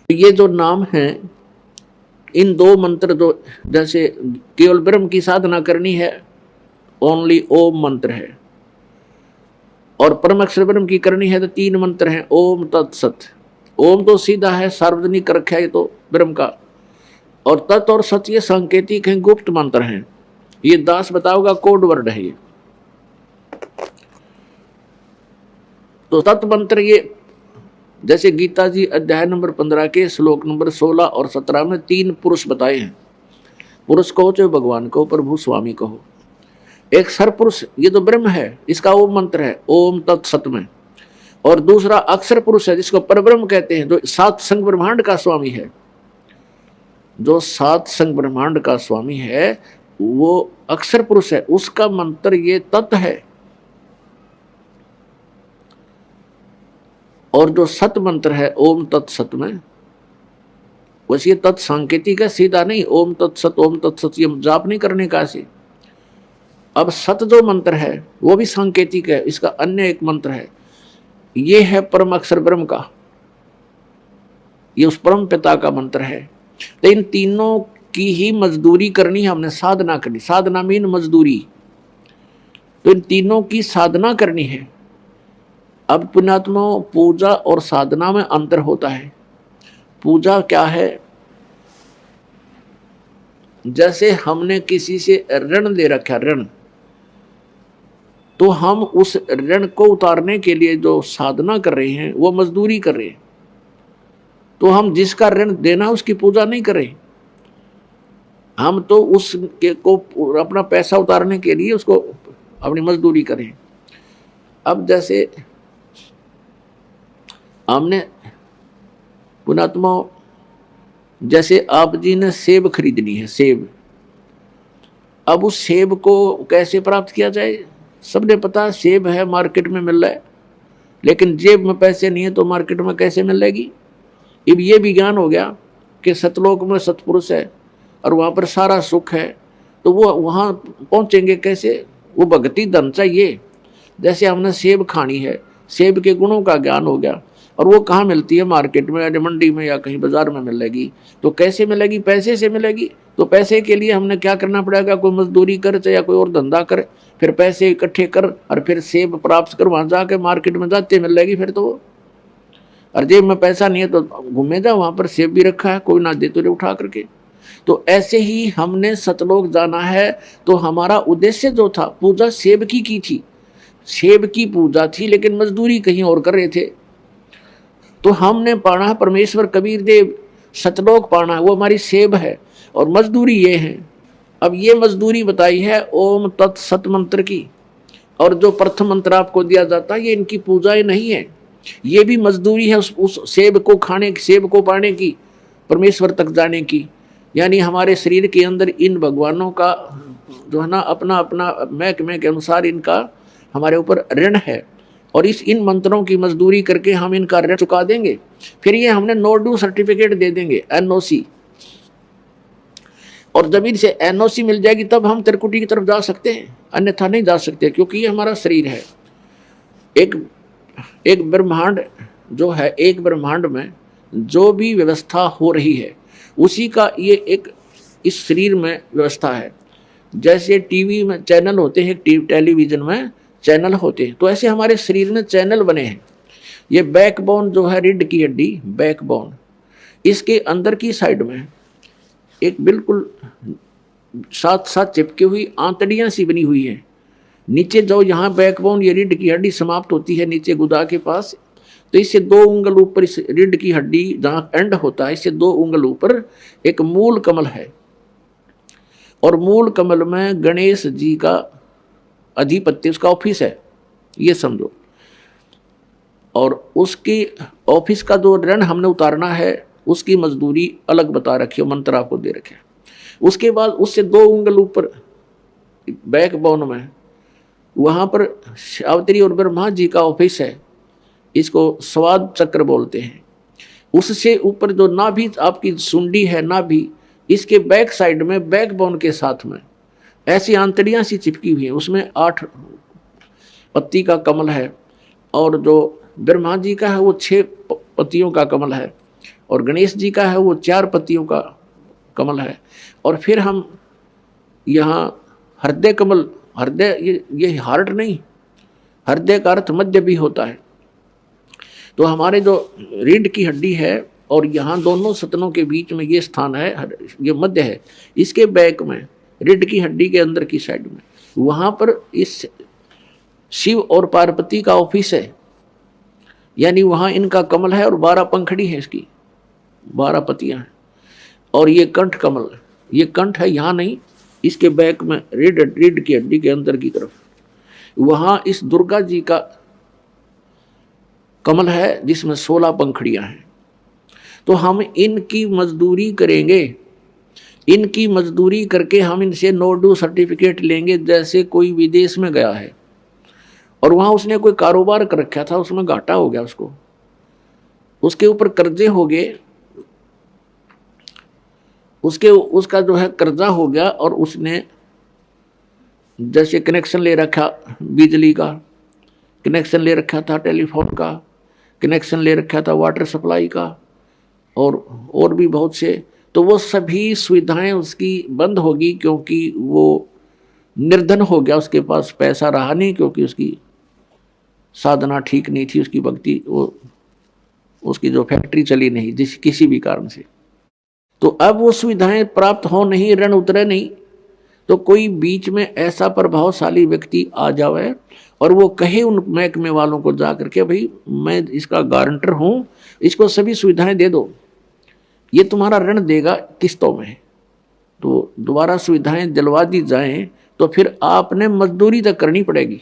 ये जो नाम है, इन दो मंत्र जो, जैसे केवल ब्रह्म की साधना करनी है, ओनली ओम मंत्र है, और परम अक्षर ब्रह्म की करनी है तो तीन मंत्र हैं, ओम तत्सत। ओम तो सीधा है, सार्वजनिक रखा है ये तो ब्रह्म का, और तत् और सत ये सांकेतिक हैं, गुप्त मंत्र हैं। ये दास बताओगा कोड वर्ड है ये। तो तत् मंत्र ये, जैसे गीता जी अध्याय नंबर 15 के श्लोक नंबर 16 और 17 में तीन पुरुष बताए हैं। पुरुष कहो चाहे भगवान कहो, प्रभु स्वामी कहो। एक सरपुरुष ये तो ब्रह्म है, इसका ओम मंत्र है ओम तत्सत में। और दूसरा अक्षर पुरुष है जिसको परब्रह्म कहते हैं, जो सात संग ब्रह्मांड का स्वामी है। जो सात संग ब्रह्मांड का स्वामी है वो अक्षर पुरुष है, उसका मंत्र ये तत् है। और जो सत मंत्र है ओम तत्सत में, वैसे ये तत् सांकेतिक है, सीधा नहीं ओम तत्सत ओम तत्सत ये जाप नहीं करने का ऐसे। अब सत जो मंत्र है वो भी सांकेतिक है, इसका अन्य एक मंत्र है, ये है परम अक्षर ब्रह्म का, ये उस परम पिता का मंत्र है। तो इन तीनों की ही मजदूरी करनी है हमने, साधना करनी, साधना मीन मजदूरी। तो इन तीनों की साधना करनी है। अब पुण्यात्मा, पूजा और साधना में अंतर होता है। पूजा क्या है? जैसे हमने किसी से ऋण ले रखा, ऋण, तो हम उस ऋण को उतारने के लिए जो साधना कर रहे हैं वो मजदूरी कर रहे हैं। तो हम जिसका ऋण देना उसकी पूजा नहीं करें, हम तो उसके को अपना पैसा उतारने के लिए उसको अपनी मजदूरी करें। अब जैसे हमने पुणात्मा, जैसे आप जी ने सेब खरीदनी है, सेब, अब उस सेब को कैसे प्राप्त किया जाए? सबने पता सेब है मार्केट में मिल रहा है, लेकिन जेब में पैसे नहीं है तो मार्केट में कैसे मिलेगी? अब ये भी ज्ञान हो गया कि सतलोक में सतपुरुष है और वहाँ पर सारा सुख है, तो वो वहाँ पहुँचेंगे कैसे? वो भक्ति धन चाहिए। जैसे हमने सेब खानी है, सेब के गुणों का ज्ञान हो गया, और वो कहाँ मिलती है? मार्केट में या मंडी में या कहीं बाजार में मिलेगी। तो कैसे मिलेगी? पैसे से मिलेगी। तो पैसे के लिए हमने क्या करना पड़ेगा? कोई मजदूरी कर या कोई और धंधा कर, फिर पैसे इकट्ठे कर और फिर सेब प्राप्त कर, वहाँ जाके मार्केट में जाते मिलेगी फिर तो। और जेब में पैसा नहीं है तो घूमे जा, वहाँ पर सेब भी रखा है, कोई ना दे तो उठा करके। तो ऐसे ही हमने सतलोक जाना है, तो हमारा उद्देश्य जो था, पूजा सेब की थी, सेब की पूजा थी, लेकिन मजदूरी कहीं और कर रहे थे। तो हमने पाना है परमेश्वर कबीर देव, सतलोक पाना है, वो हमारी सेब है, और मजदूरी ये है। अब ये मजदूरी बताई है ओम तत्सत मंत्र की, और जो प्रथम मंत्र आपको दिया जाता है ये इनकी पूजाएं नहीं है, ये भी मजदूरी है उस सेब को खाने, सेब को पाने की, परमेश्वर तक जाने की। यानी हमारे शरीर के अंदर इन भगवानों का जो है ना, अपना अपना महकमे के अनुसार इनका हमारे ऊपर ऋण है, और इन मंत्रों की मजदूरी करके हम इनका ऋण चुका देंगे। फिर ये हमने नो ड्यू सर्टिफिकेट दे देंगे, एनओसी, और जब इनसे एनओसी मिल जाएगी तब हम त्रिकुटी की तरफ जा सकते हैं, अन्यथा नहीं जा सकते, क्योंकि ये हमारा शरीर है। एक ब्रह्मांड जो है, एक ब्रह्मांड में जो भी व्यवस्था हो रही है उसी का ये एक इस शरीर में व्यवस्था है। जैसे टीवी में चैनल होते हैं, टेलीविजन में चैनल होते हैं, तो ऐसे हमारे शरीर में चैनल बने हैं। ये बैकबोन जो है, रीढ़ की हड्डी, बैकबोन, इसके अंदर की साइड में एक बिल्कुल साथ साथ चिपकी हुई आंतड़ियां सी बनी हुई है। नीचे जो यहाँ बैकबोन, ये रीढ़ की हड्डी समाप्त होती है नीचे गुदा के पास, तो इससे 2 उंगल ऊपर, इस रीढ़ की हड्डी जहाँ एंड होता है, इससे 2 उंगल ऊपर एक मूल कमल है, और मूल कमल में गणेश जी का अधिपत्य, उसका ऑफिस है, ये समझो। और उसकी ऑफिस का जो ऋण हमने उतारना है उसकी मजदूरी अलग बता रखी है, मंत्र आपको दे रखे। उसके बाद उससे 2 उंगल ऊपर बैकबोन में, वहाँ पर सावित्री और ब्रह्मा जी का ऑफिस है, इसको स्वाद चक्र बोलते हैं। उससे ऊपर जो नाभि आपकी सुंडी है, नाभि, इसके बैक साइड में बैकबोन के साथ में ऐसी आंतड़ियां सी चिपकी हुई है, उसमें 8 पत्ती का कमल है, और जो ब्रह्मा जी का है वो 6 पत्तियों का कमल है, और गणेश जी का है वो 4 पत्तियों का कमल है। और फिर हम यहाँ हृदय कमल, हृदय ये हार्ट नहीं, हृदय का अर्थ मध्य भी होता है। तो हमारे जो रीढ़ की हड्डी है और यहाँ दोनों सतनों के बीच में ये स्थान है, ये मध्य है। इसके बैक में रीढ़ की हड्डी के अंदर की साइड में वहाँ पर इस शिव और पार्वती का ऑफिस है, यानी वहाँ इनका कमल है और 12 पंखड़ी है, इसकी 12 पत्तियाँ हैं। और ये कंठ कमल, ये कंठ है यहाँ नहीं, इसके बैक में रीढ़ की हड्डी के अंदर की तरफ वहाँ इस दुर्गा जी का कमल है जिसमें 16 पंखड़ियाँ हैं। तो हम इनकी मजदूरी करेंगे, इनकी मजदूरी करके हम इनसे नो ड्यू सर्टिफिकेट लेंगे। जैसे कोई विदेश में गया है और वहाँ उसने कोई कारोबार कर रखा था, उसमें घाटा हो गया, उसको उसके ऊपर कर्जे हो गए, उसका जो है कर्जा हो गया और उसने जैसे कनेक्शन ले रखा, बिजली का कनेक्शन ले रखा था, टेलीफोन का कनेक्शन ले रखा था, वाटर सप्लाई का और भी बहुत से, तो वो सभी सुविधाएं उसकी बंद होगी क्योंकि वो निर्धन हो गया, उसके पास पैसा रहा नहीं, क्योंकि उसकी साधना ठीक नहीं थी, उसकी भक्ति, वो उसकी जो फैक्ट्री चली नहीं जिस किसी भी कारण से। तो अब वो सुविधाएं प्राप्त हो नहीं, ऋण उतरे नहीं, तो कोई बीच में ऐसा प्रभावशाली व्यक्ति आ जावे और वो कहे उन महकमे वालों को जा करके, भाई मैं इसका गारंटर हूँ, इसको सभी सुविधाएं दे दो, ये तुम्हारा ऋण देगा किस्तों में। तो दोबारा सुविधाएं दिलवा दी जाएं तो फिर आपने मजदूरी तक करनी पड़ेगी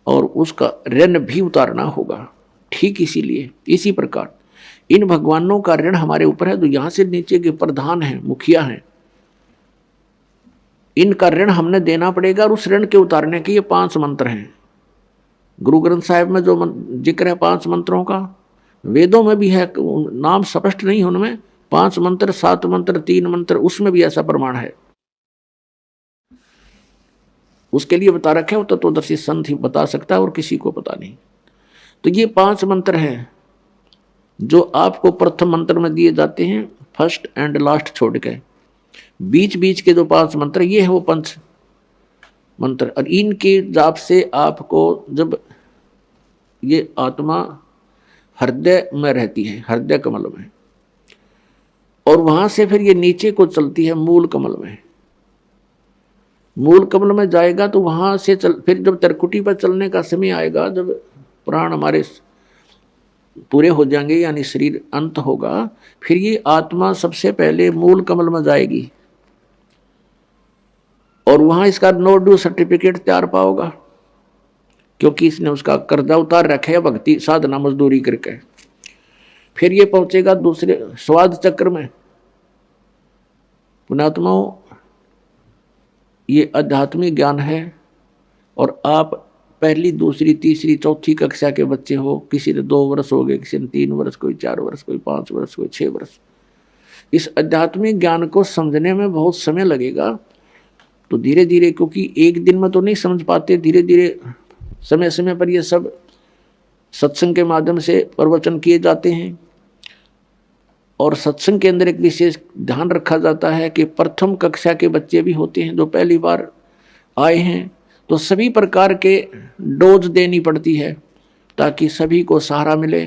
और उसका ऋण भी उतारना होगा। ठीक इसीलिए इसी प्रकार इन भगवानों का ऋण हमारे ऊपर है। तो यहाँ से नीचे के प्रधान हैं, मुखिया हैं, इनका ऋण हमने देना पड़ेगा और उस ऋण के उतारने के ये 5 मंत्र हैं। गुरु ग्रंथ साहिब में जो जिक्र है 5 मंत्रों का, वेदों में भी है, नाम स्पष्ट नहीं है उनमें, 5 मंत्र, 7 मंत्र, 3 मंत्र, उसमें भी ऐसा प्रमाण है। उसके लिए बता रखे, वो तत्वदर्शी संत ही बता सकता है और किसी को पता नहीं। तो ये 5 मंत्र हैं जो आपको प्रथम मंत्र में दिए जाते हैं, फर्स्ट एंड लास्ट छोड़ के। बीच बीच के जो 5 मंत्र ये है वो पंच मंत्र, और इनके जाप से आपको, जब ये आत्मा हृदय में रहती है, हृदय कमल में, और वहां से फिर ये नीचे को चलती है मूल कमल में, मूल कमल में जाएगा तो वहां से फिर जब त्रिकुटी पर चलने का समय आएगा, जब प्राण हमारे पूरे हो जाएंगे यानी शरीर अंत होगा, फिर ये आत्मा सबसे पहले मूल कमल में जाएगी और वहां इसका नो ड्यू सर्टिफिकेट तैयार पाओगा, क्योंकि इसने उसका कर्जा उतार रखा है भक्ति साधना मजदूरी करके। फिर ये पहुंचेगा दूसरे स्वाद चक्र में। पुण्यात्माओं, ये आध्यात्मिक ज्ञान है और आप पहली, दूसरी, तीसरी, चौथी कक्षा के बच्चे हो, किसी ने 2 वर्ष हो गए, किसी ने 3 वर्ष, कोई 4 वर्ष, कोई 5 वर्ष, कोई 6 वर्ष। इस आध्यात्मिक ज्ञान को समझने में बहुत समय लगेगा। तो धीरे धीरे, क्योंकि एक दिन में तो नहीं समझ पाते, धीरे धीरे समय समय पर ये सब सत्संग के माध्यम से प्रवचन किए जाते हैं। और सत्संग के अंदर एक विशेष ध्यान रखा जाता है कि प्रथम कक्षा के बच्चे भी होते हैं जो पहली बार आए हैं, तो सभी प्रकार के डोज देनी पड़ती है ताकि सभी को सहारा मिले,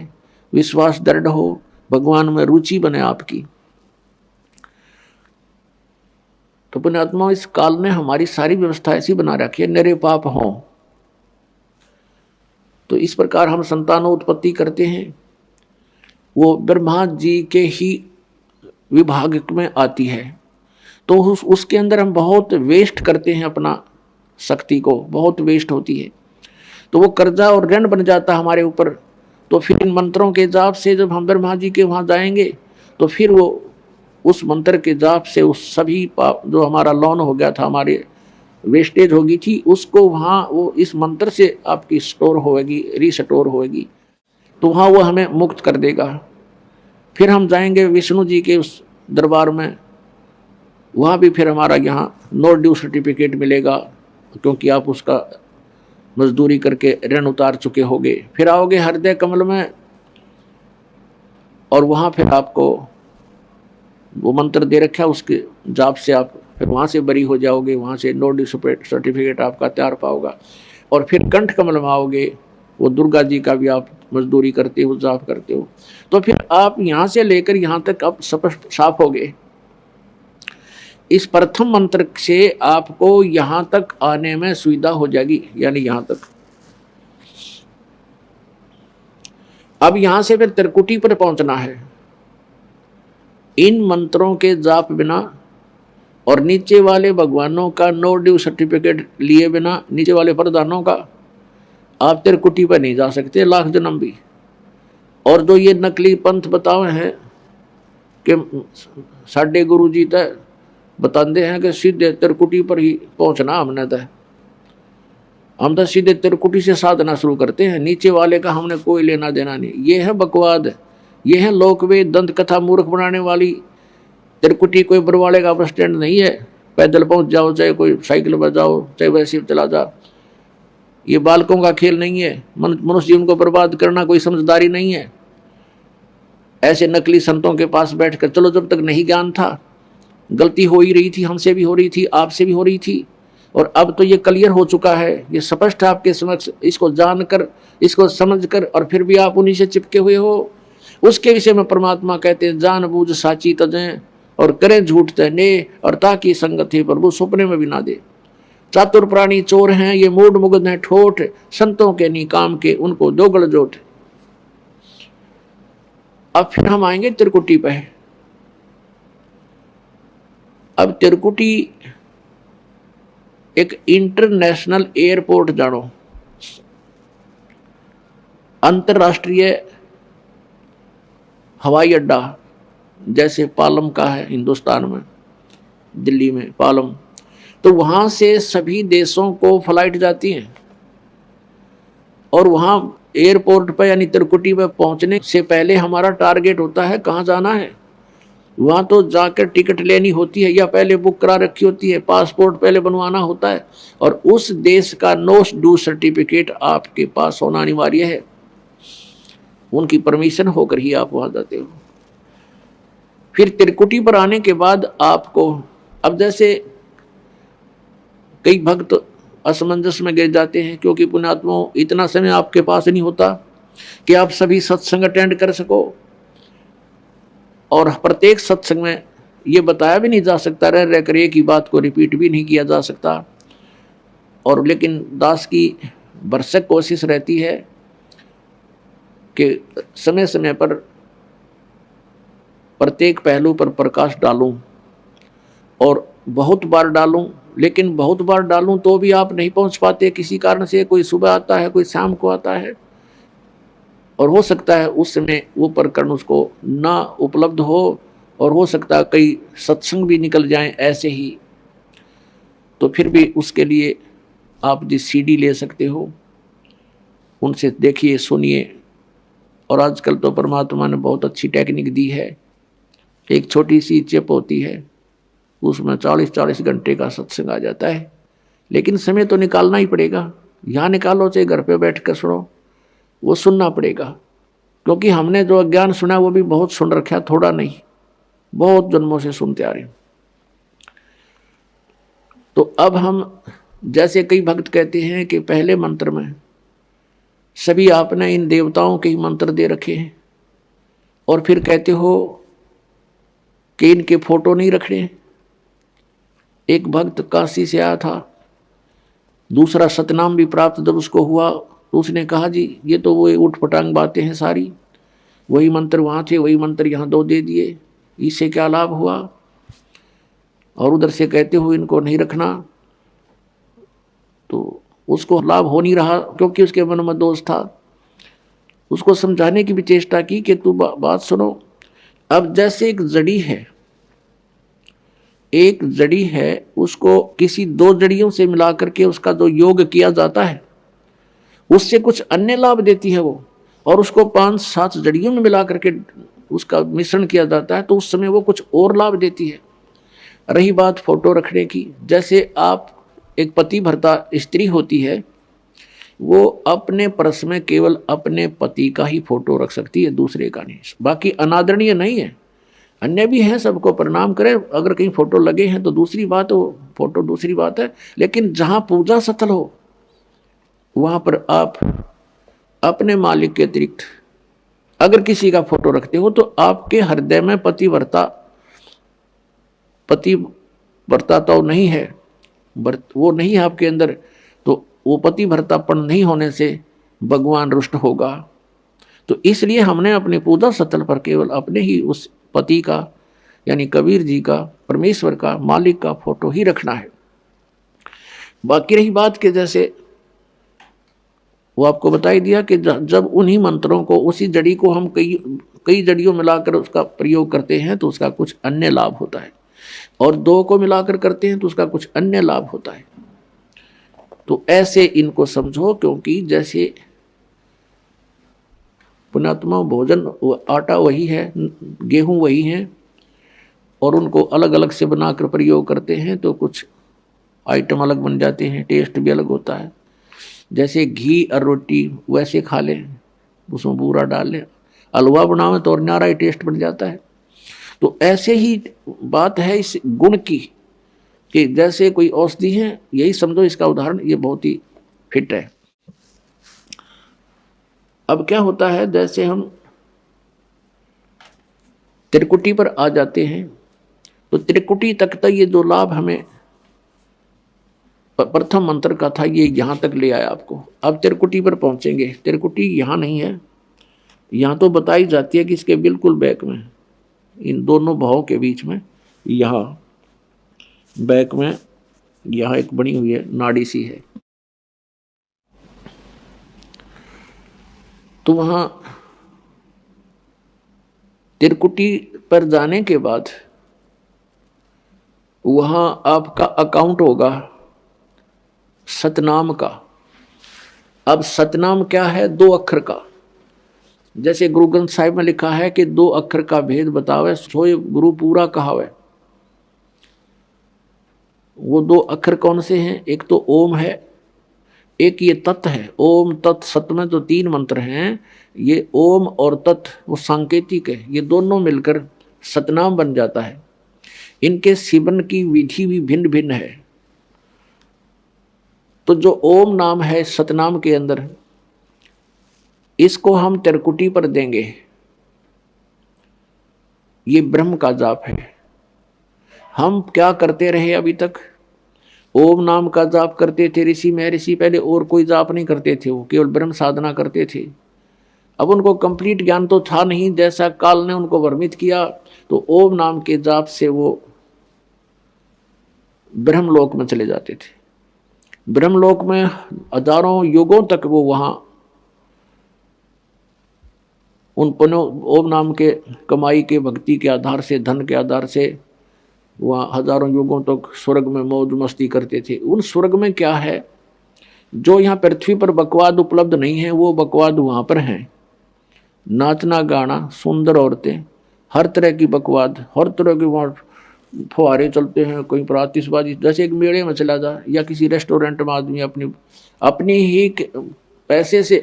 विश्वास दृढ़ हो, भगवान में रुचि बने आपकी। तो पुण्यात्मा, इस काल ने हमारी सारी व्यवस्था ऐसी बना रखी है, निरे पाप हों। तो इस प्रकार हम संतानोत्पत्ति करते हैं, वो ब्रह्मा जी के ही विभाग में आती है। तो उसके अंदर हम बहुत वेस्ट करते हैं, अपना शक्ति को बहुत वेस्ट होती है, तो वो कर्जा और ऋण बन जाता है हमारे ऊपर। तो फिर इन मंत्रों के जाप से जब हम ब्रह्मा जी के वहाँ जाएंगे तो फिर वो उस मंत्र के जाप से उस सभी पाप जो हमारा लोन हो गया था, हमारे वेस्टेज होगी थी, उसको वहाँ वो इस मंत्र से आपकी स्टोर होगी, रीस्टोर होगी, तो वहाँ वो हमें मुक्त कर देगा। फिर हम जाएंगे विष्णु जी के उस दरबार में, वहाँ भी फिर हमारा यहाँ नो ड्यू सर्टिफिकेट मिलेगा, क्योंकि आप उसका मजदूरी करके ऋण उतार चुके होगे। फिर आओगे हृदय कमल में, और वहाँ फिर आपको वो मंत्र दे रखा है, उसके जाप से आप फिर वहाँ से बरी हो जाओगे, वहाँ से नो डिस्प्यूट सर्टिफिकेट आपका तैयार पाओगा। और फिर कंठ कमल में आओगे, वो दुर्गा जी का भी आप मजदूरी करते हो, जाप करते हो, तो फिर आप यहाँ से लेकर यहाँ तक आप स्पष्ट साफ हो गए। इस प्रथम मंत्र से आपको यहाँ तक आने में सुविधा हो जाएगी, यानी यहाँ तक। अब यहाँ से फिर त्रिकुटी पर पहुंचना है। इन मंत्रों के जाप बिना और नीचे वाले भगवानों का नो ड्यू सर्टिफिकेट लिए बिना, नीचे वाले प्रधानों का, आप त्रिकुटी पर नहीं जा सकते लाख जन्म भी। और जो ये नकली पंथ बताए हैं कि साढ़े गुरु जी तय बताते हैं कि सीधे त्रिकुटी पर ही पहुंचना हमने तय, हम तो सीधे त्रिकुटी से साधना शुरू करते हैं, नीचे वाले का हमने कोई लेना देना नहीं। ये है बकवाद, ये है लोकवेद दंत कथा मूर्ख बनाने वाली। त्रिकुटी कोई बरवाड़े का बस स्टैंड नहीं है, पैदल पहुंच जाओ, चाहे कोई साइकिल पर जाओ, चाहे वैसे चला जाओ। ये बालकों का खेल नहीं है, मनुष्य जीवन को बर्बाद करना कोई समझदारी नहीं है। ऐसे नकली संतों के पास बैठकर, चलो जब तक नहीं ज्ञान था, गलती हो ही रही थी, हमसे भी हो रही थी, आपसे भी हो रही थी, और अब तो ये क्लियर हो चुका है, ये स्पष्ट आपके समक्ष, इसको जानकर, इसको समझकर, और फिर भी आप उन्हीं से चिपके हुए हो। उसके विषय में परमात्मा कहते हैं, जान बूझ साची तजें और करें झूठ तने, और ताकि संगत ही प्रभु सपने में भी ना दे। चातुर प्राणी चोर हैं, ये मूड मुग्ध हैं ठोठ, संतों के निकाम के उनको दोगल जोट। अब फिर हम आएंगे त्रिकुटी पे। अब त्रिकुटी एक इंटरनेशनल एयरपोर्ट जानो, अंतरराष्ट्रीय हवाई अड्डा, जैसे पालम का है हिंदुस्तान में, दिल्ली में पालम, तो वहाँ से सभी देशों को फ्लाइट जाती हैं। और वहाँ एयरपोर्ट पर यानी त्रिकुटी पर पहुँचने से पहले हमारा टारगेट होता है कहाँ जाना है। वहाँ तो जाकर टिकट लेनी होती है या पहले बुक करा रखी होती है, पासपोर्ट पहले बनवाना होता है, और उस देश का नो ड्यू सर्टिफिकेट आपके पास होना अनिवार्य है। उनकी परमिशन होकर ही आप वहाँ जाते हो। फिर त्रिकुटी पर आने के बाद आपको, अब जैसे कई भक्त असमंजस में गिर जाते हैं, क्योंकि पुण्यात्माओं इतना समय आपके पास नहीं होता कि आप सभी सत्संग अटेंड कर सको, और प्रत्येक सत्संग में ये बताया भी नहीं जा सकता, रह कर एक ही बात को रिपीट भी नहीं किया जा सकता। और लेकिन दास की भरसक कोशिश रहती है कि समय समय पर प्रत्येक पहलू पर प्रकाश डालूं, और बहुत बार डालूं, लेकिन बहुत बार डालूं तो भी आप नहीं पहुंच पाते किसी कारण से। कोई सुबह आता है, कोई शाम को आता है, और हो सकता है उस समय वो प्रकरण उसको ना उपलब्ध हो, और हो सकता है कई सत्संग भी निकल जाएं ऐसे ही। तो फिर भी उसके लिए आप जिस सीडी ले सकते हो, उनसे देखिए, सुनिए। और आजकल तो परमात्मा ने बहुत अच्छी टेक्निक दी है, एक छोटी सी चिप होती है, उसमें 40-40 घंटे का सत्संग आ जाता है। लेकिन समय तो निकालना ही पड़ेगा। यहाँ निकालो चाहे घर पे बैठ कर सुनो, वो सुनना पड़ेगा। क्योंकि हमने जो अज्ञान सुना वो भी बहुत सुन रखा, थोड़ा नहीं, बहुत जन्मों से सुनते आ रहे। तो अब हम, जैसे कई भक्त कहते हैं कि पहले मंत्र में सभी आपने इन देवताओं के ही मंत्र दे रखे हैं, और फिर कहते हो कि इनके फोटो नहीं रखने। एक भक्त काशी से आया था, दूसरा सतनाम भी प्राप्त जब उसको हुआ, तो उसने कहा जी ये तो वो उठ पटांग बातें हैं सारी, वही मंत्र वहाँ थे, वही मंत्र यहाँ 2 दे दिए, इससे क्या लाभ हुआ। और उधर से कहते हो इनको नहीं रखना, तो उसको लाभ हो नहीं रहा, क्योंकि उसके मन में दोष था। उसको समझाने की भी चेष्टा की कि तू बात सुनो। अब जैसे एक जड़ी है, उसको किसी 2 जड़ियों से मिला करके उसका जो योग किया जाता है, उससे कुछ अन्य लाभ देती है वो, और उसको 5-7 जड़ियों में मिला करके उसका मिश्रण किया जाता है, तो उस समय वो कुछ और लाभ देती है। रही बात फोटो रखने की, जैसे आप एक पति भर्ता स्त्री होती है, वो अपने पर्स में केवल अपने पति का ही फोटो रख सकती है, दूसरे का नहीं। बाकी अनादरणीय नहीं है, अन्य भी हैं, सबको प्रणाम करें, अगर कहीं फोटो लगे हैं तो दूसरी बात हो, फोटो दूसरी बात है। लेकिन जहां पूजा स्थल हो वहां पर आप अपने मालिक के अतिरिक्त अगर किसी का फोटो रखते हो तो आपके हृदय में पतिव्रता तो नहीं है, वो नहीं है आपके अंदर, तो वो पतिव्रतापन नहीं होने से भगवान रुष्ट होगा। तो इसलिए हमने अपने पूजा स्थल पर केवल अपने ही उस पति का यानी कबीर जी का, परमेश्वर का, मालिक का फोटो ही रखना है। बाकी रही बात के जैसे वो आपको बता ही दिया कि जब उन्हीं मंत्रों को, उसी जड़ी को हम कई जड़ियों मिलाकर उसका प्रयोग करते हैं तो उसका कुछ अन्य लाभ होता है, और दो को मिलाकर करते हैं तो उसका कुछ अन्य लाभ होता है। तो ऐसे इनको समझो, क्योंकि जैसे पुण्यात्मा भोजन आटा वही है, गेहूं वही है, और उनको अलग अलग से बनाकर प्रयोग करते हैं तो कुछ आइटम अलग बन जाते हैं, टेस्ट भी अलग होता है। जैसे घी और रोटी वैसे खा लें, उसमें बूरा डाल लें, हलवा बनावे तो और न्यारा ही टेस्ट बन जाता है। तो ऐसे ही बात है इस गुण की कि जैसे कोई औषधि है, यही समझो इसका उदाहरण, ये बहुत ही फिट है। अब क्या होता है, जैसे हम त्रिकुटी पर आ जाते हैं तो त्रिकुटी तक ये जो लाभ हमें प्रथम मंत्र का था ये यहां तक ले आया आपको। अब त्रिकुटी पर पहुंचेंगे, त्रिकुटी यहां नहीं है, यहां तो बताई जाती है कि इसके बिल्कुल बैक में, इन दोनों भावों के बीच में, यहां बैक में यहां एक बनी हुई है नाड़ी सी है। तो वहां त्रिकुटी पर जाने के बाद वहां आपका अकाउंट होगा सतनाम का। अब सतनाम क्या है? 2 अक्षर का। जैसे गुरु ग्रंथ साहिब में लिखा है कि 2 अक्षर का भेद बतावे सोए गुरु पूरा कहावे। वो 2 अक्षर कौन से हैं? एक तो ओम है, एक ये तत् है। ओम तत् सत में जो 3 मंत्र हैं, ये ओम और तत् वो सांकेतिक है, ये दोनों मिलकर सतनाम बन जाता है। इनके सेवन की विधि भी भिन्न भिन्न है। तो जो ओम नाम है सतनाम के अंदर, इसको हम त्रिकुटी पर देंगे, ये ब्रह्म का जाप है। हम क्या करते रहे अभी तक? ओम नाम का जाप करते थे ऋषि महर्षि, पहले और कोई जाप नहीं करते थे, वो केवल ब्रह्म साधना करते थे। अब उनको कंप्लीट ज्ञान तो था नहीं, जैसा काल ने उनको भ्रमित किया, तो ओम नाम के जाप से वो ब्रह्मलोक में चले जाते थे। ब्रह्मलोक में हजारों युगों तक वो वहां उन ओम नाम के कमाई के, भक्ति के आधार से, धन के आधार से वहाँ हजारों युगों तक स्वर्ग में मौज मस्ती करते थे। उन स्वर्ग में क्या है, जो यहाँ पृथ्वी पर बकवाद उपलब्ध नहीं है, वो बकवाद वहाँ पर है। नाचना गाना, सुंदर औरतें, हर तरह की बकवाद, हर तरह के वहाँ फुहारे चलते हैं, कहीं पर आतिशबाजी। जैसे एक मेले में चला जा या किसी रेस्टोरेंट में आदमी अपनी ही पैसे से,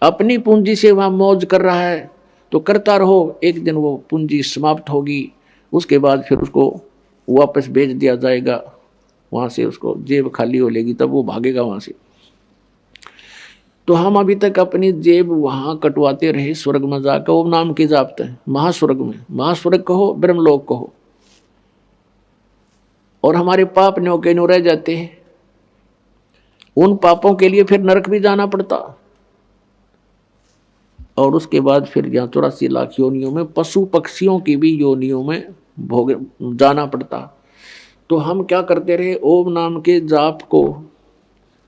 अपनी पूंजी से वहाँ मौज कर रहा है, तो करता रहो, एक दिन वो पूंजी समाप्त होगी, उसके बाद फिर उसको वापस भेज दिया जाएगा वहाँ से, उसको जेब खाली हो लेगी, तब वो भागेगा वहाँ से। तो हम अभी तक अपनी जेब वहाँ कटवाते रहे स्वर्ग में जाकर ओम नाम की जाप है, महास्वर्ग में, महास्वर्ग कहो, ब्रह्मलोक कहो, और हमारे पाप न्यो के न्यो रह जाते हैं। उन पापों के लिए फिर नरक भी जाना पड़ता, और उसके बाद फिर 84 लाख योनियों में, पशु पक्षियों की भी योनियों में भोग जाना पड़ता। तो हम क्या करते रहे? ओम नाम के जाप को,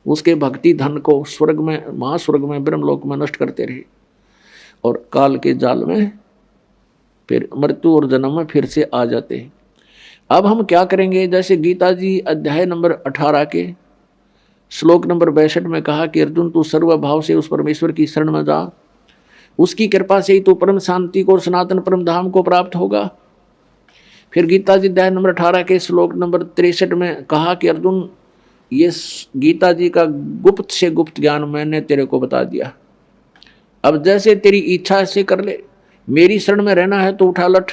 उसके भक्ति धन को स्वर्ग में, महास्वर्ग में, ब्रह्मलोक में नष्ट करते रहे, और काल के जाल में फिर मृत्यु और जन्म में फिर से आ जाते हैं। अब हम क्या करेंगे? जैसे गीता जी अध्याय नंबर 18 के श्लोक नंबर 62 में कहा कि अर्जुन तू सर्वभाव से उस परमेश्वर की शरण में जा, उसकी कृपा से ही तो परम शांति को और सनातन परम धाम को प्राप्त होगा। फिर गीता जी अध्याय नंबर 18 के श्लोक नंबर 63 में कहा कि अर्जुन ये गीता जी का गुप्त से गुप्त ज्ञान मैंने तेरे को बता दिया। अब जैसे तेरी इच्छा से कर ले। मेरी शरण में रहना है तो उठा लठ,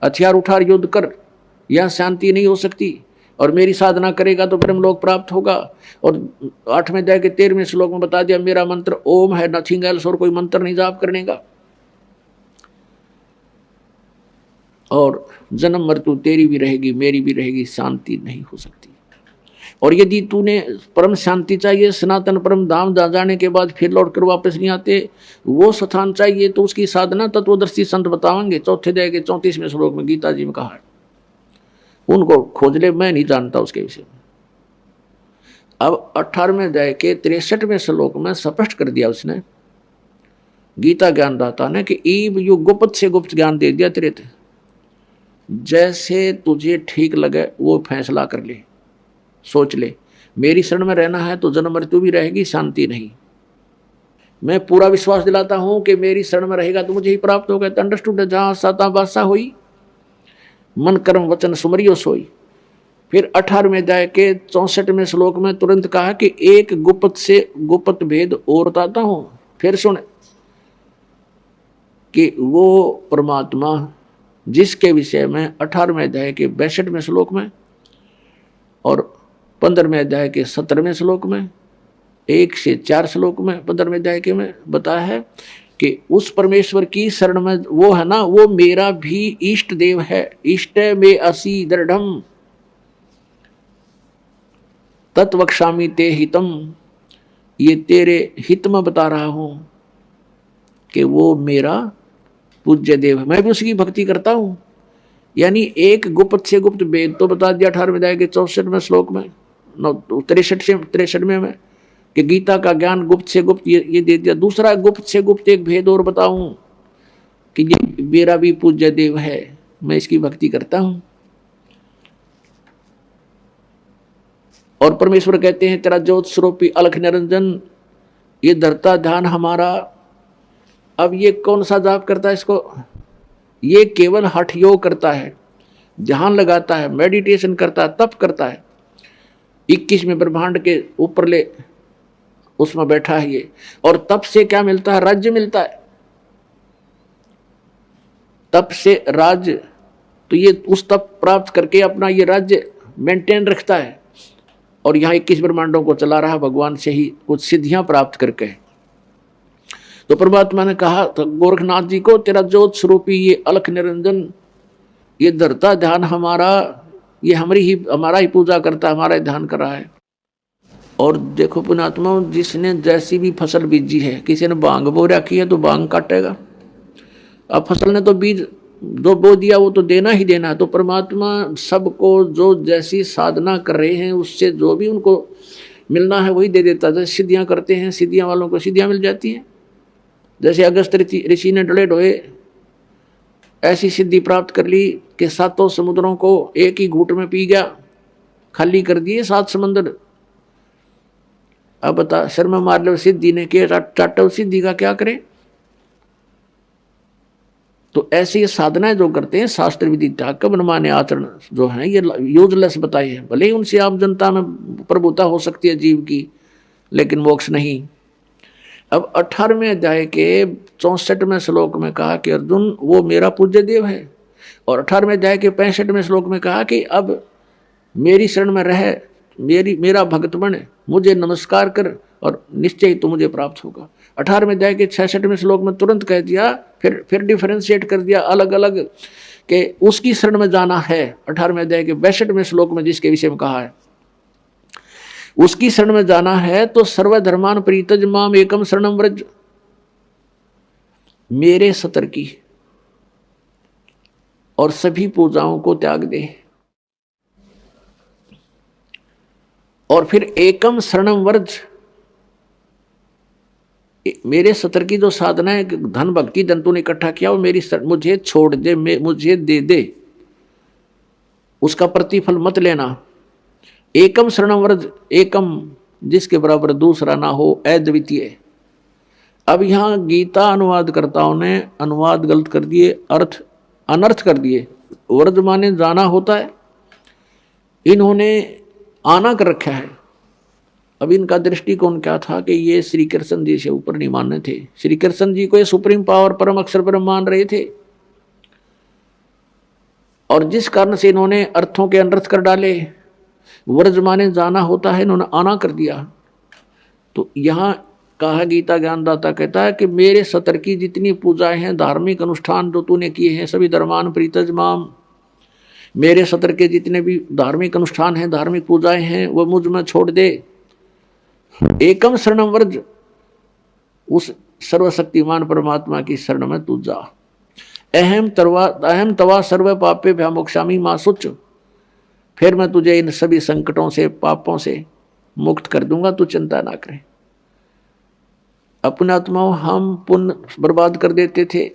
हथियार उठा युद्ध कर, यह शांति नहीं हो सकती। और मेरी साधना करेगा तो ब्रह्म लोक प्राप्त होगा। और 8वें अध्याय के 13वें श्लोक में बता दिया मेरा मंत्र ओम है, नथिंग एल्स, और कोई मंत्र नहीं जाप करने का। और जन्म मृत्यु तेरी भी रहेगी मेरी भी रहेगी, शांति नहीं हो सकती। और यदि तूने परम शांति चाहिए, सनातन परम धाम जाने के बाद फिर लौट कर वापस नहीं आते, वो स्थान चाहिए, तो उसकी साधना तत्वदर्शी संत बताएंगे। 4थे अध्याय के 34वें श्लोक में गीता जी में कहा है, उनको खोज ले, मैं नहीं जानता उसके विषय में। अब 18वें अध्याय के 63वें श्लोक में स्पष्ट कर दिया उसने, गीता ज्ञानदाता ने, कि ईब यु गुप्त से गुप्त ज्ञान दे दिया तेरे थे। जैसे तुझे ठीक लगे वो फैसला कर ले, सोच ले। मेरी शरण में रहना है तो जन्म मृत्यु भी रहेगी, शांति नहीं। मैं पूरा विश्वास दिलाता हूं कि मेरी शरण में रहेगा तो मुझे ही प्राप्त होगा। तो अंडरस्टूड, जहां साता बादशाह हुई, मन कर्म वचन सुमरियो सोई। फिर 18वें अध्याय के 64वें श्लोक में तुरंत कहा कि एक गुप्त से गुप्त भेद और बताता हूं। फिर सुन कि वो परमात्मा जिसके विषय में 18वें अध्याय के 62वें श्लोक में और 15वें अध्याय के 17वें श्लोक में, 1 से 4 श्लोक में 15वें अध्याय के में बताया है कि उस परमेश्वर की शरण में वो है ना, वो मेरा भी इष्ट देव है। इष्ट में असी दृढ़म तत्वक्षामि ते हितम, ये तेरे हित में बता रहा हूं कि वो मेरा पूज्य देव है, मैं भी उसकी भक्ति करता हूं। यानी एक गुप्त से गुप्त भेद तो बता दिया 18वें अध्याय के 64वें श्लोक में, 63वें में, कि गीता का ज्ञान गुप्त से गुप्त ये दे दिया। दूसरा गुप्त से गुप्त एक भेद और बताऊं कि ये मेरा भी पूज्य देव है, मैं इसकी भक्ति करता हूं। और परमेश्वर कहते हैं तेरा ज्योत स्वरूपी अलख निरंजन, ये धरता ध्यान हमारा। अब ये कौन सा जाप करता है इसको? ये केवल हठ योग करता है, ध्यान लगाता है, मेडिटेशन करता है, तप करता है। 21वें ब्रह्मांड के ऊपर ले उसमें बैठा है ये। और तप से क्या मिलता है? राज्य मिलता है। तप से राज्य, तो ये उस तप प्राप्त करके अपना ये राज्य मेंटेन रखता है। और यहाँ 21 ब्रह्मांडों को चला रहा भगवान से ही कुछ सिद्धियां प्राप्त करके। तो परमात्मा ने कहा तो गोरखनाथ जी को, तेरा ज्योत स्वरूपी ये अलख निरंजन, ये धरता ध्यान हमारा, ये हमारा ही पूजा करता है, हमारा ही ध्यान कर रहा है। और देखो पुण्यात्मा, जिसने जैसी भी फसल बीजी है, किसी ने बांग बो रखी है तो बांग काटेगा। अब फसल ने तो बीज जो बो दिया वो तो देना ही देना है। तो परमात्मा सबको जो जैसी साधना कर रहे हैं उससे जो भी उनको मिलना है वही दे देता है। जैसे सिद्धियां करते हैं, सिद्धियां वालों को सिद्धियां मिल जाती हैं। जैसे अगस्त ऋषि ने डले ढोए ऐसी सिद्धि प्राप्त कर ली कि 7 समुद्रों को एक ही घूंट में पी गया, खाली कर दिए 7 समंदर। अब बता, शर्मा मार लो सिद्धि ने के चाटो सिद्धि का क्या करे? तो ऐसी ये साधनाएं जो करते हैं, शास्त्र विधि त्याग कर मनमाने आचरण जो है, ये यूजलेस बताए हैं। भले ही उनसे आम जनता में प्रभुता हो सकती है जीव की, लेकिन मोक्ष नहीं। अब 18वें अध्याय के 64वें श्लोक में कहा कि अर्जुन वो मेरा पूज्य देव है। और 18वें अध्याय के 65वें श्लोक में कहा कि अब मेरी शरण में रह, मेरा भक्त बन, मुझे नमस्कार कर और निश्चय तो मुझे प्राप्त होगा। 18वें अध्याय के 66वें श्लोक में तुरंत कह दिया, फिर डिफरेंशिएट कर दिया अलग अलग कि उसकी शरण में जाना है। 18वें अध्याय के 62वें श्लोक में जिसके विषय में कहा है उसकी शरण में जाना है, तो सर्वधर्मान परित्यज माम एकम शरणम व्रज, मेरे सतर की और सभी पूजाओं को त्याग दे। और फिर एकम शरणम व्रज, मेरे सतर की जो साधना है, धन भक्ति धन तूने इकट्ठा किया वो मेरी मुझे छोड़ दे, मुझे दे दे, उसका प्रतिफल मत लेना। एकम शरणम व्रज, एकम जिसके बराबर दूसरा ना हो, अद्वितीय। अब यहाँ गीता अनुवादकर्ताओं ने अनुवाद गलत कर दिए, अर्थ अनर्थ कर दिए। व्रज माने जाना होता है, इन्होंने आना कर रखा है। अब इनका दृष्टिकोण क्या था कि ये श्री कृष्ण जी से ऊपर नहीं मानने थे, श्री कृष्ण जी को ये सुप्रीम पावर परम अक्षर परम मान रहे थे, और जिस कारण से इन्होंने अर्थों के अनर्थ कर डाले, वर्ज माने जाना होता है, इन्होंने आना कर दिया। तो यहाँ कहा, गीता ज्ञानदाता कहता है कि मेरे सतर की जितनी पूजाएं हैं, धार्मिक अनुष्ठान जो तूने किए हैं, सभी धर्मान प्रीतज माम, मेरे सतर के जितने भी धार्मिक अनुष्ठान हैं, धार्मिक पूजाएं हैं, वो मुझ में छोड़ दे। एकम शरणम वर्ज, उस सर्वशक्तिमान परमात्मा की शरण में तू जा। अहम तवा सर्व पापे भ्यामोक्षामी मां सुच, फिर मैं तुझे इन सभी संकटों से, पापों से मुक्त कर दूंगा, तू चिंता ना करे। अपने आत्माओं हम पुण्य बर्बाद कर देते थे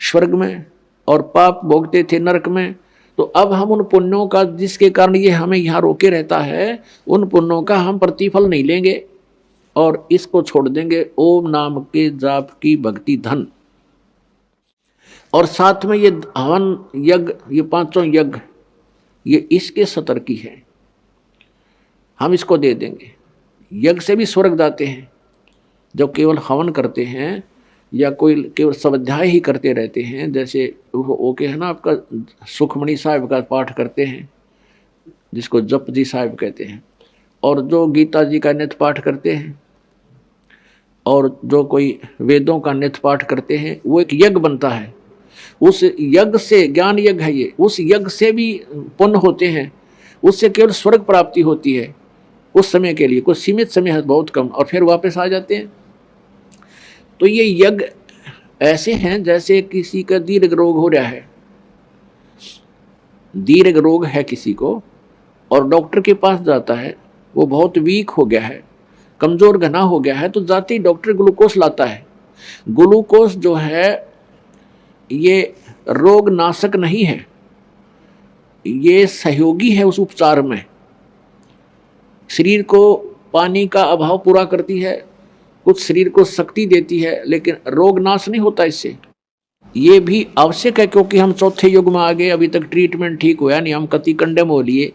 स्वर्ग में और पाप भोगते थे नरक में, तो अब हम उन पुण्यों का, जिसके कारण ये हमें यहाँ रोके रहता है, उन पुण्यों का हम प्रतिफल नहीं लेंगे और इसको छोड़ देंगे ओम नाम के जाप की भक्ति धन। और साथ में ये हवन यज्ञ, ये पांचों यज्ञ, ये इसके सतर की है, हम इसको दे देंगे। यज्ञ से भी स्वर्ग जाते हैं, जब केवल हवन करते हैं या कोई केवल स्वाध्याय ही करते रहते हैं, जैसे वो के है ना आपका सुखमणि साहिब का पाठ करते हैं, जिसको जप जी साहिब कहते हैं, और जो गीता जी का नित्य पाठ करते हैं, और जो कोई वेदों का नित्य पाठ करते हैं, वो एक यज्ञ बनता है। उस यज्ञ से, ज्ञान यज्ञ है ये, उस यज्ञ से भी पुण्य होते हैं, उससे केवल स्वर्ग प्राप्ति होती है उस समय के लिए, कुछ सीमित समय है, बहुत कम, और फिर वापस आ जाते हैं। तो ये यज्ञ ऐसे हैं जैसे किसी का दीर्घ रोग हो रहा है, दीर्घ रोग है किसी को, और डॉक्टर के पास जाता है, वो बहुत वीक हो गया है, कमजोर घना हो गया है, तो जाते ही डॉक्टर ग्लूकोज लाता है। ग्लूकोज जो है ये रोग नाशक नहीं है, ये सहयोगी है उस उपचार में। शरीर को पानी का अभाव पूरा करती है, कुछ शरीर को शक्ति देती है, लेकिन रोग नाश नहीं होता इससे। ये भी आवश्यक है, क्योंकि हम चौथे युग में आ गए, अभी तक ट्रीटमेंट ठीक हुआ नहीं, हम कति कंडम हो लिए।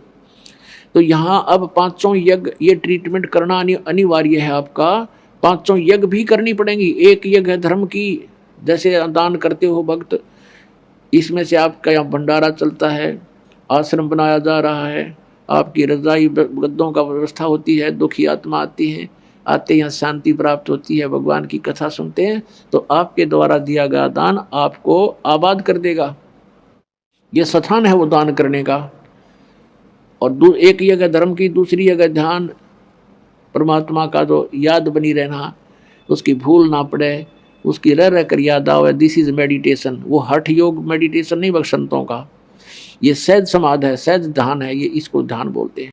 तो यहाँ अब पांचों यज्ञ, ये ट्रीटमेंट करना अनिवार्य है आपका, पांचों यज्ञ भी करनी पड़ेंगी। एक यज्ञ है धर्म की, जैसे दान करते हो भक्त, इसमें से आपका यहाँ भंडारा चलता है, आश्रम बनाया जा रहा है, आपकी रजाई गद्दों का व्यवस्था होती है, दुखी आत्मा आती है, आते यहाँ शांति प्राप्त होती है, भगवान की कथा सुनते हैं, तो आपके द्वारा दिया गया दान आपको आबाद कर देगा। ये स्थान है वो दान करने का। और एक जगह धर्म की, दूसरी जगह ध्यान, परमात्मा का जो याद बनी रहना, उसकी भूल ना पड़े, उसकी रह कर याद आवे, दिस इज मेडिटेशन। वो हठ योग मेडिटेशन नहीं, बख्शंतों का, ये सहज समाध है, सहज ध्यान है, ये इसको ध्यान बोलते हैं।